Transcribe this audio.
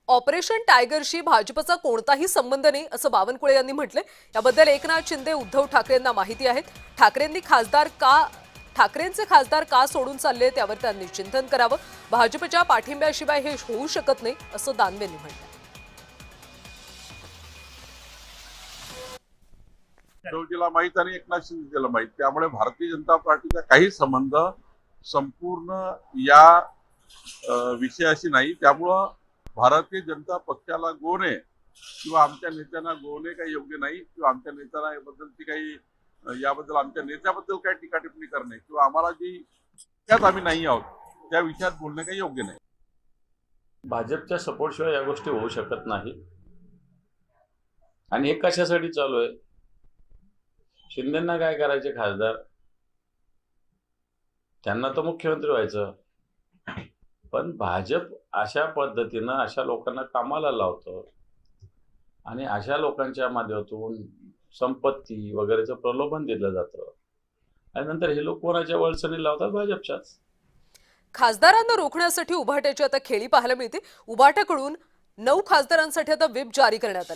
Operation टायगरशी भाजपचा कोणताही संबंध नाही असं बावनकुळे यांनी म्हटले। याबद्दल एकनाथ शिंदे उद्धव ठाकरेंना माहिती आहे। ठाकरेंचे खासदार का सोडून चालले त्यावर त्यांनी चिंतन करावं। भाजपच्या पाठिंब्याशिवाय हे होऊ शकत नाही असं दानवेंनी म्हटलं। उद्धवजीला माहित आणि एकनाथ शिंदेला माहित, त्यामुळे भारतीय जनता पार्टीचा काही संबंध संपूर्ण या विषयाशी नाही। त्यामुळं भारतीय जनता पक्षाला गोवणे किंवा आमच्या नेत्यांना गोवणे काही योग्य नाही, किंवा आमच्या नेत्यांना याबद्दल आमच्या नेत्याबद्दल काही टीका टिप्पणी करणे किंवा आम्हाला जी त्यात आम्ही नाही आहोत त्या विषयात बोलणे काही योग्य नाही। भाजपच्या सपोर्ट शिवाय या गोष्टी होऊ शकत नाही। आणि हे कशासाठी चालू आहे? शिंदेंना काय करायचे खासदार? त्यांना तर मुख्यमंत्री व्हायचं। पण भाजप अशा पद्धतीनं अशा लोकांना कामाला लावतं आणि अशा लोकांच्या माध्यमातून संपत्ती वगैरेचं प्रलोभन दिलं जातं आणि नंतर हे लोक कोणाच्या वळसणी लावतात? भाजपच्याच। खासदारांना रोखण्यासाठी उभाट्याची आता खेळी पाहायला मिळते। उभाट्याकडून 9 खासदारांसाठी आता व्हिप जारी करण्यात आले।